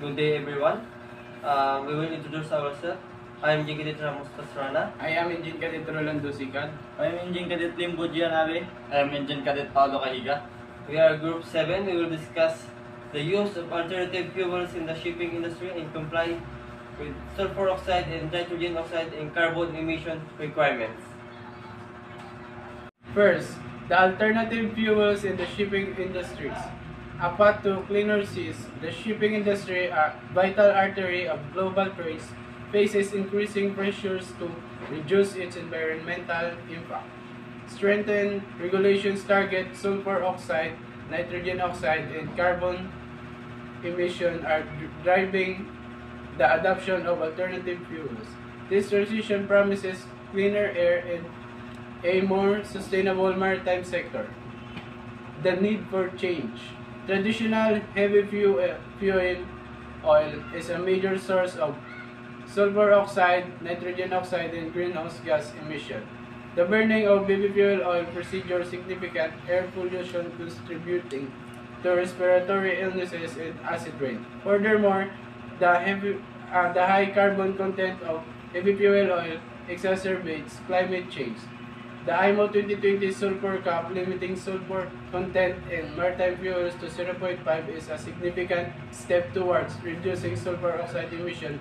Good day, everyone. We will introduce ourselves. I am Jigidit Ramos Pastrana. I am Engine Cadet Rolando Sican. I am Engine Cadet Limbo Gianabe. I am Engine Cadet Paolo Cahiga. We are Group 7. We will discuss the use of alternative fuels in the shipping industry and comply with sulfur oxide and nitrogen oxide and carbon emission requirements. First, the alternative fuels in the shipping industries. A path to cleaner seas, the shipping industry, a vital artery of global trade, faces increasing pressures to reduce its environmental impact. Strengthen regulations target sulfur oxide, nitrogen oxide, and carbon emission are driving the adoption of alternative fuels. This transition promises cleaner air and a more sustainable maritime sector. The need for change. Traditional heavy fuel oil is a major source of sulfur oxide, nitrogen oxide, and greenhouse gas emission. The burning of baby fuel oil procedures significant air pollution contributing to respiratory illnesses and acid rain. Furthermore, the high carbon content of heavy fuel oil exacerbates climate change. The IMO 2020 sulfur cap limiting sulfur content in maritime fuels to 0.5 is a significant step towards reducing sulfur oxide emission.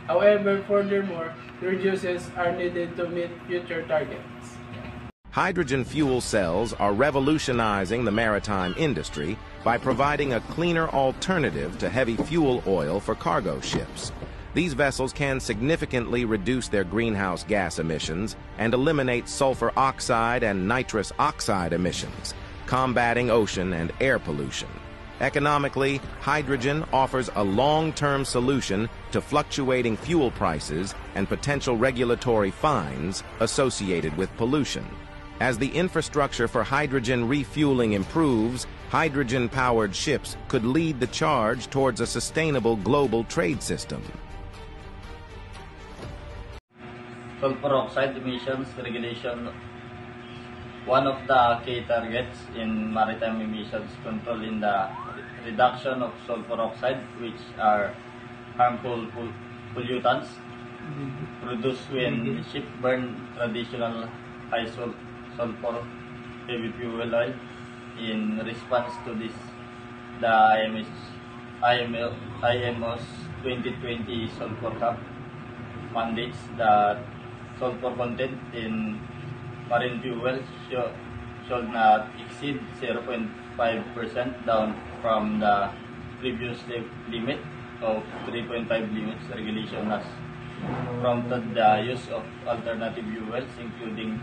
However, furthermore, reductions are needed to meet future targets. Hydrogen fuel cells are revolutionizing the maritime industry by providing a cleaner alternative to heavy fuel oil for cargo ships. These vessels can significantly reduce their greenhouse gas emissions and eliminate sulfur oxide and nitrous oxide emissions, combating ocean and air pollution. Economically, hydrogen offers a long-term solution to fluctuating fuel prices and potential regulatory fines associated with pollution. As the infrastructure for hydrogen refueling improves, hydrogen-powered ships could lead the charge towards a sustainable global trade system. Sulfur oxide emissions regulation. One of the key targets in maritime emissions control in the reduction of sulfur oxide, which are harmful pollutants produced when ship burn traditional high sulfur heavy fuel oil. In response to this, the IMO's 2020 sulfur cap mandates that sulfur content in marine fuel should not exceed 0.5%, down from the previous limit of 3.5 limits. Regulation has prompted the use of alternative fuels, including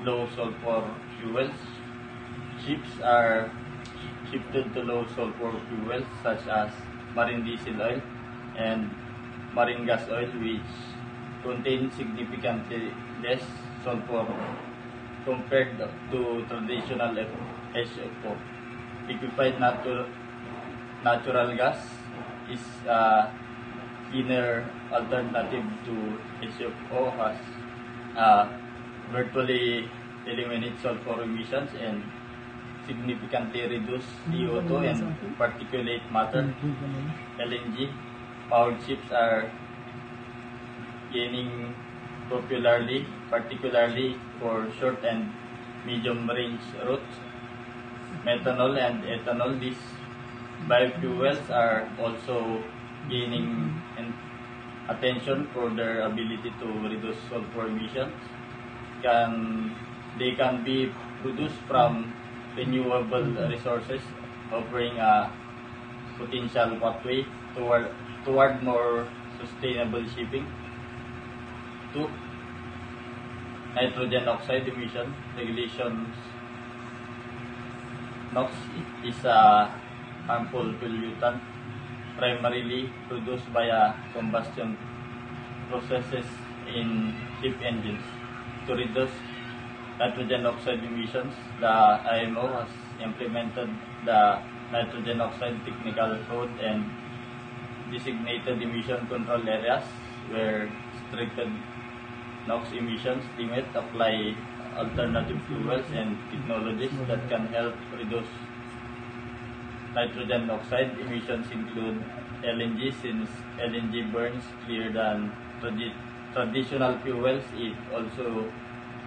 low sulfur fuels. Ships are shifted to low sulfur fuels such as marine diesel oil and marine gas oil, which contain significantly less sulfur compared to traditional HFO. Liquefied natural gas is a cleaner alternative to HFO, has virtually eliminate sulfur emissions and significantly reduce CO2 and particulate matter. LNG powered ships are gaining popularity, particularly for short and medium range routes. Methanol and ethanol, these biofuels are also gaining attention for their ability to reduce sulfur emissions. They can be produced from renewable resources, offering a potential pathway toward more sustainable shipping. 2. Nitrogen oxide emission regulations. NOx is a harmful pollutant primarily produced via combustion processes in ship engines. To reduce nitrogen oxide emissions, the IMO has implemented the nitrogen oxide technical code and designated emission control areas where stricter NOx emissions limit apply alternative fuels and technologies that can help reduce nitrogen oxide emissions include LNG, since LNG burns clearer than traditional fuels. It also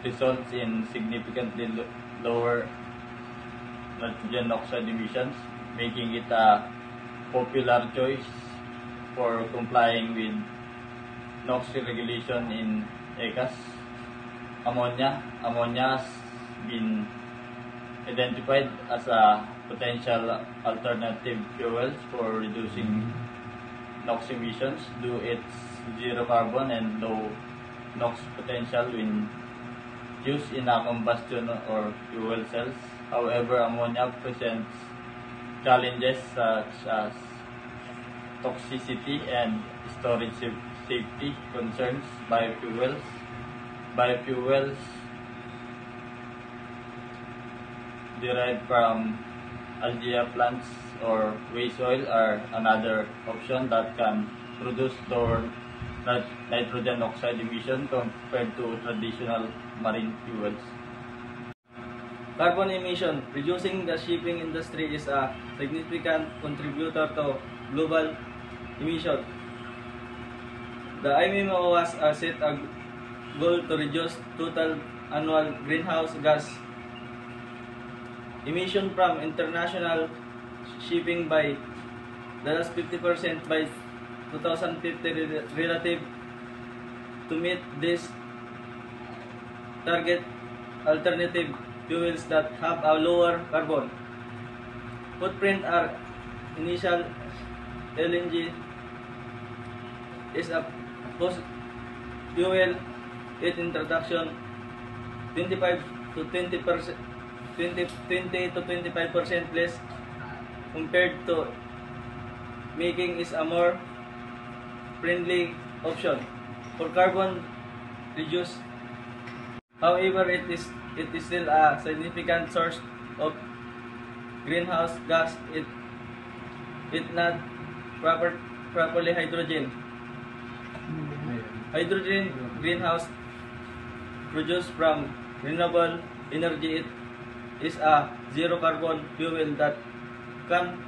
results in significantly lower nitrogen oxide emissions, making it a popular choice for complying with NOx regulation in ECAS. Ammonia has been identified as a potential alternative fuels for reducing NOx emissions due its zero carbon and low NOx potential when used in a combustion or fuel cells. However, ammonia presents challenges such as toxicity and storage safety concerns. Biofuels derived from algae plants or waste oil are another option that can produce lower nitrogen oxide emission compared to traditional marine fuels. Carbon emission. Reducing the shipping industry is a significant contributor to global emission. The IMO has set a goal to reduce total annual greenhouse gas emission from international shipping by the last 50% by 2050 relative. To meet this target, alternative fuels that have a lower carbon footprint are initial LNG is a post fuel. Its introduction 25 to 20% 20 to 25% less compared to making is a more friendly option for carbon reduce. However, it is still a significant source of greenhouse gas. It not properly hydrogen greenhouse produced from renewable energy. It is a zero carbon fuel that can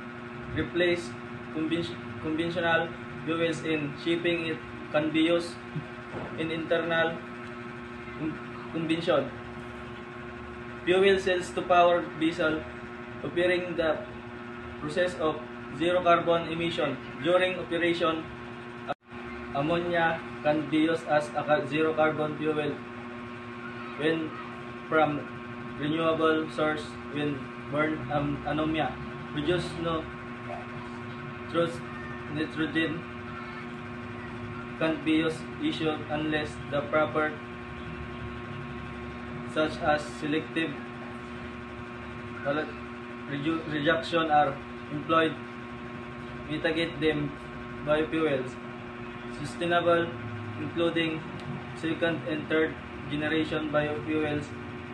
replace conventional fuels in shipping. It can be used in internal combustion fuel cells to power diesel, offering the process of zero carbon emission. During operation, ammonia can be used as a zero carbon fuel when from renewable source. When burned, ammonia produce no nitrogen can't be used unless the proper such as selective reduction are employed. Mitigate them biofuels sustainable, including second and third generation biofuels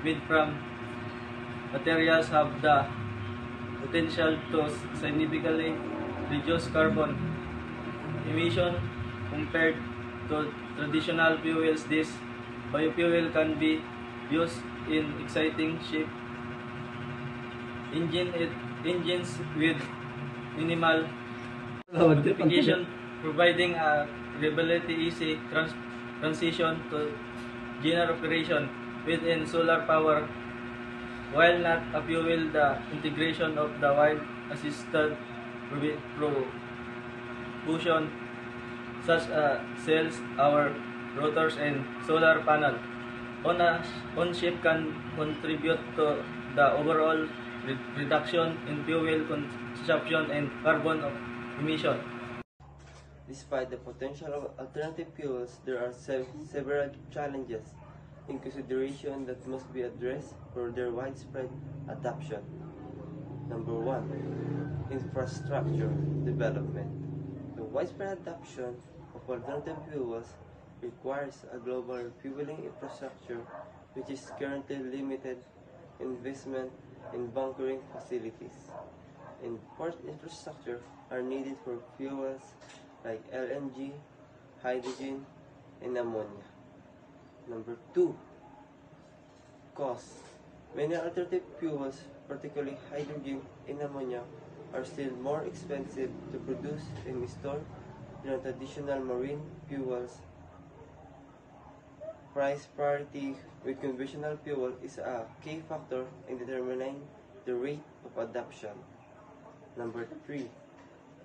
made from materials have the potential to significantly reduce carbon emission compared to traditional fuels. This biofuel can be used in exciting ship engines with minimal modification, providing a reliability easy transition to general operation within solar power. While not a fuel, the integration of the wind assisted propulsion such as sails, our rotors, and solar panel on ship can contribute to the overall reduction in fuel consumption and carbon emission. Despite the potential of alternative fuels, there are several challenges in consideration that must be addressed for their widespread adoption. Number 1. Infrastructure development. The widespread adoption of alternative fuels requires a global fueling infrastructure which is currently limited. Investment in bunkering facilities and port infrastructure are needed for fuels like LNG, hydrogen, and ammonia. Number 2. Cost. Many alternative fuels, particularly hydrogen and ammonia, are still more expensive to produce and store than traditional marine fuels. Price parity with conventional fuel is a key factor in determining the rate of adoption. Number 3.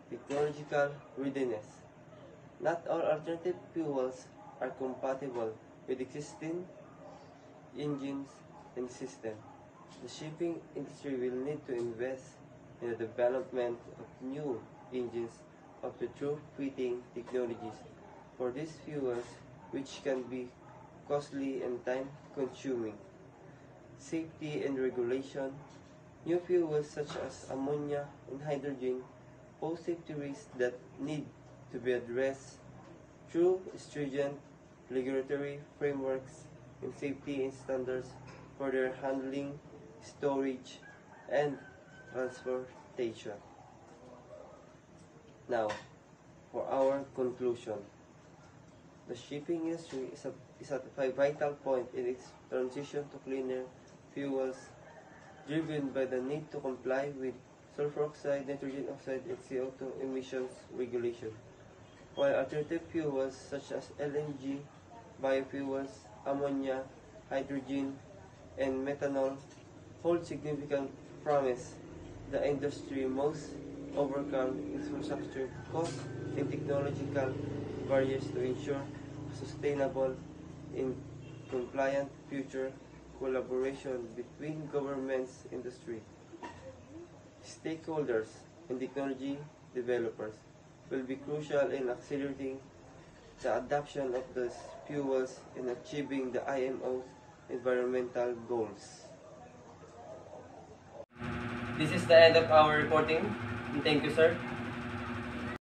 Technological readiness. Not all alternative fuels are compatible with existing engines and systems. The shipping industry will need to invest in the development of new engines of the true-fitting technologies for these fuels, which can be costly and time-consuming. Safety and regulation. New fuels such as ammonia and hydrogen pose safety risks that need to be addressed through stringent regulatory frameworks and safety standards for their handling, storage, and transportation. Now, for our conclusion. The shipping industry is at a vital point in its transition to cleaner fuels, driven by the need to comply with sulfur oxide, nitrogen oxide, and CO2 emissions regulation. While alternative fuels such as LNG, biofuels, ammonia, hydrogen, and methanol hold significant promise, the industry must overcome infrastructure costs and technological barriers to ensure sustainable and compliant future collaboration between governments, industry, stakeholders, and technology developers will be crucial in accelerating the adoption of these fuels and achieving the IMO's environmental goals. This is the end of our reporting. Thank you, sir.